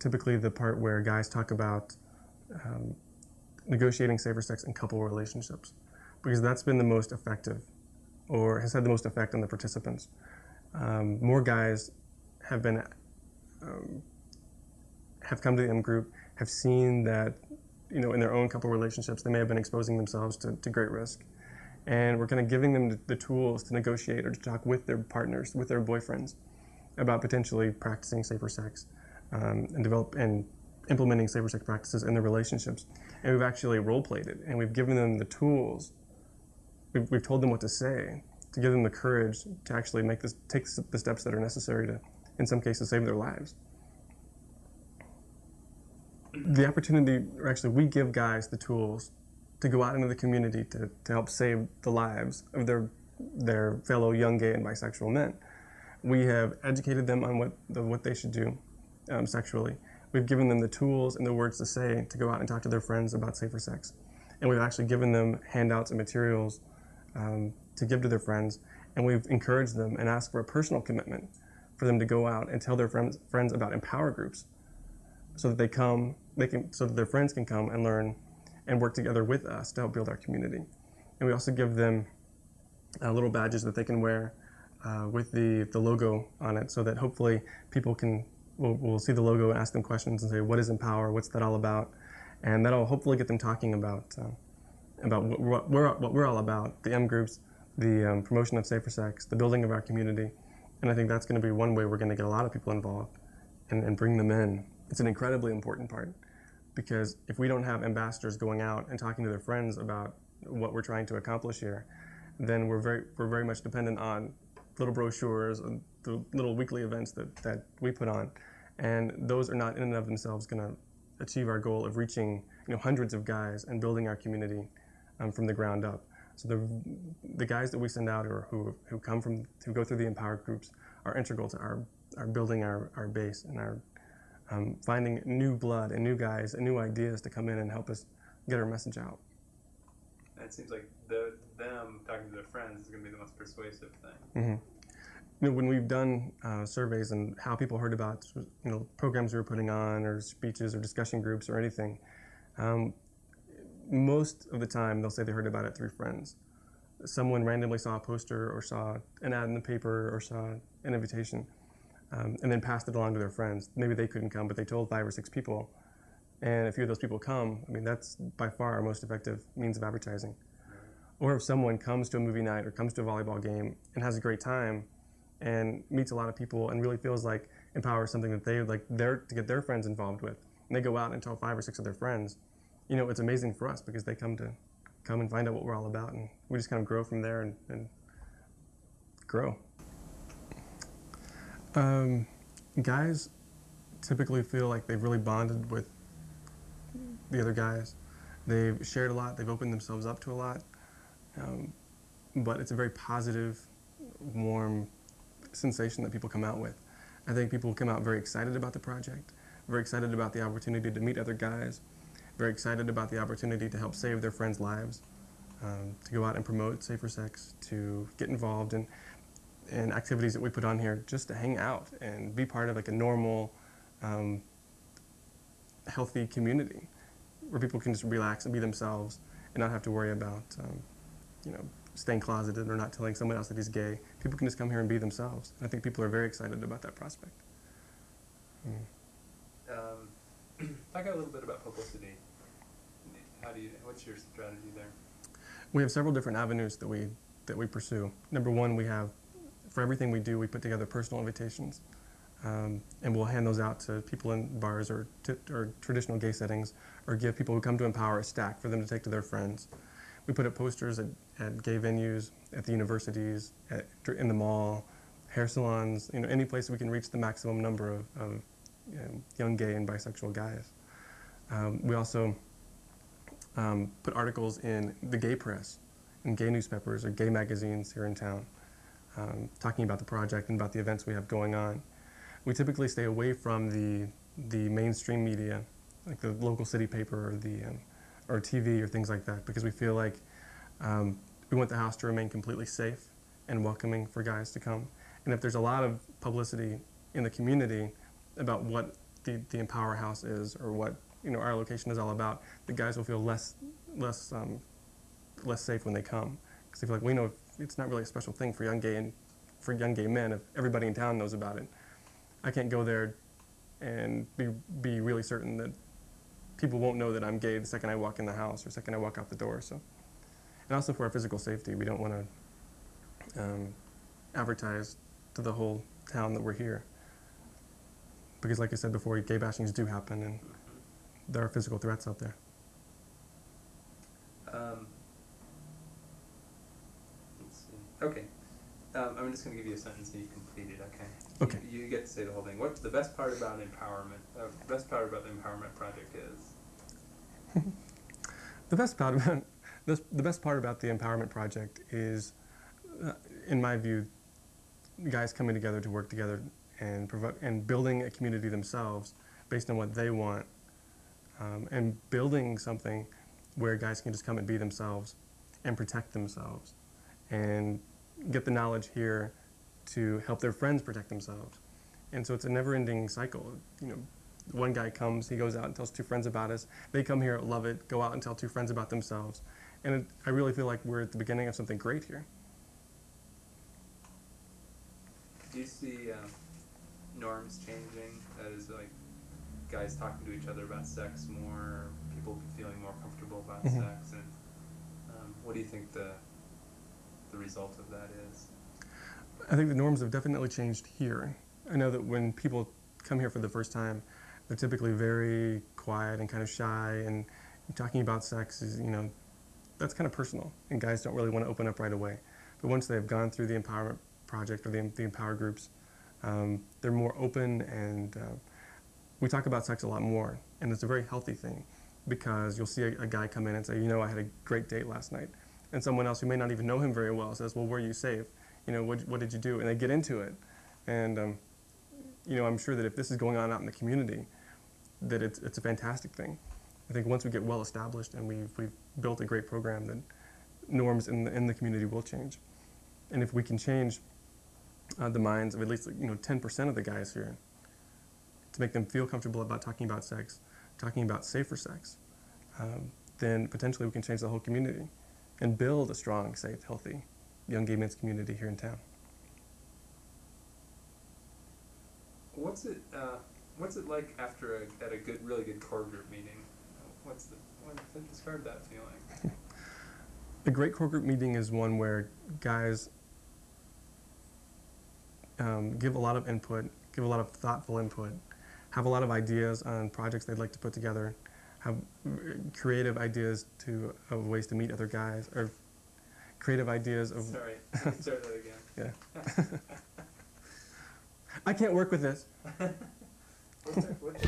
typically the part where guys talk about negotiating safer sex in couple relationships, because that's been the most effective, or has had the most effect on the participants. More guys have been have come to the M group, have seen that, you know, in their own couple relationships, they may have been exposing themselves to great risk. And we're kind of giving them the tools to negotiate or to talk with their partners, with their boyfriends, about potentially practicing safer sex and implementing safer sex practices in their relationships. And we've actually role-played it, and we've given them the tools. We've told them what to say, to give them the courage to actually take the steps that are necessary to, in some cases, save their lives. The opportunity, or actually we give guys the tools to go out into the community to help save the lives of their fellow young gay and bisexual men. We have educated them on what they should do sexually. We've given them the tools and the words to say to go out and talk to their friends about safer sex. And we've actually given them handouts and materials to give to their friends, and we've encouraged them and asked for a personal commitment for them to go out and tell their friends about empower groups, so that so that their friends can come and learn and work together with us to help build our community. And we also give them little badges that they can wear with the logo on it, so that hopefully people will see the logo and ask them questions and say, what is Empower, what's that all about? And that'll hopefully get them talking about what we're all about, the M groups, the promotion of safer sex, the building of our community. And I think that's going to be one way we're going to get a lot of people involved and bring them in. It's an incredibly important part, because if we don't have ambassadors going out and talking to their friends about what we're trying to accomplish here, then we're very much dependent on little brochures and the little weekly events that we put on. And those are not in and of themselves going to achieve our goal of reaching, you know, hundreds of guys and building our community from the ground up. So the guys that we send out, or who go through the Empower groups, are integral to our building our base and our finding new blood and new guys and new ideas to come in and help us get our message out. It seems like them talking to their friends is going to be the most persuasive thing. Mm-hmm. You know, when we've done surveys and how people heard about, you know, programs we were putting on, or speeches or discussion groups or anything, most of the time they'll say they heard about it through friends. Someone randomly saw a poster or saw an ad in the paper or saw an invitation, and then passed it along to their friends. Maybe they couldn't come, but they told 5 or 6 people. And a few of those people come. I mean, that's by far our most effective means of advertising. Or if someone comes to a movie night or comes to a volleyball game and has a great time and meets a lot of people and really feels like Empower is something that they like to get their friends involved with, and they go out and tell 5 or 6 of their friends, you know, it's amazing for us, because they come and find out what we're all about, and we just kind of grow from there and grow. Guys typically feel like they've really bonded with the other guys. They've shared a lot, they've opened themselves up to a lot, but it's a very positive, warm sensation that people come out with. I think people come out very excited about the project, very excited about the opportunity to meet other guys, very excited about the opportunity to help save their friends' lives, to go out and promote safer sex, to get involved in activities that we put on here, just to hang out and be part of like a normal, healthy community where people can just relax and be themselves and not have to worry about, you know, staying closeted or not telling someone else that he's gay. People can just come here and be themselves. And I think people are very excited about that prospect. Talk a little bit about publicity. What's your strategy there? We have several different avenues that we pursue. Number one, we have, for everything we do, we put together personal invitations, and we'll hand those out to people in bars or traditional gay settings, or give people who come to Empower a stack for them to take to their friends. We put up posters at gay venues, at the universities, in the mall, hair salons, you know, any place we can reach the maximum number of you know, young gay and bisexual guys. We also put articles in the gay press, in gay newspapers or gay magazines here in town, talking about the project and about the events we have going on. We typically stay away from the mainstream media, like the local city paper or TV or things like that, because we feel like we want the house to remain completely safe and welcoming for guys to come. And if there's a lot of publicity in the community about what the Empower House is, or what our location is all about, the guys will feel less safe when they come, because they feel like, we know it's not really a special thing for young gay men if everybody in town knows about it. I can't go there and be really certain that people won't know that I'm gay the second I walk in the house or the second I walk out the door. So, and also for our physical safety, we don't want to advertise to the whole town that we're here, because like I said before, gay bashings do happen, and there are physical threats out there. Let's see. Okay. I'm just going to give you a sentence and you complete it, okay? Okay. You get to say the whole thing. What's the best part about empowerment? The best part about the Mpowerment Project is? The best part about the Empowerment Project is, in my view, guys coming together to work together and building a community themselves based on what they want, and building something where guys can just come and be themselves and protect themselves and get the knowledge here to help their friends protect themselves. And so it's a never-ending cycle. One guy comes, he goes out and tells 2 friends about us. They come here, love it, go out and tell 2 friends about themselves. And I really feel like we're at the beginning of something great here. Do you see norms changing? That is, like, guys talking to each other about sex more, people feeling more comfortable about sex, and what do you think the result of that is? I think the norms have definitely changed here. I know that when people come here for the first time, they're typically very quiet and kind of shy, and talking about sex is, that's kind of personal, and guys don't really want to open up right away. But once they've gone through the Empowerment Project or the Empower groups, they're more open, and we talk about sex a lot more, and it's a very healthy thing, because you'll see a guy come in and say, I had a great date last night, and someone else who may not even know him very well says, well, were you safe? What did you do? And they get into it, and I'm sure that if this is going on out in the community, that it's a fantastic thing. I think once we get well established and we've built a great program, that norms in the community will change. And if we can change the minds of at least 10% of the guys here, to make them feel comfortable about talking about sex, talking about safer sex, then potentially we can change the whole community and build a strong, safe, healthy young gay men's community here in town. What's it like after at a really good core group meeting? Describe that feeling. A great core group meeting is one where guys give a lot of input, give a lot of thoughtful input, have a lot of ideas on projects they'd like to put together, have creative ideas of ways to meet other guys, or creative ideas of... Sorry, start that again. Yeah. I can't work with this. What's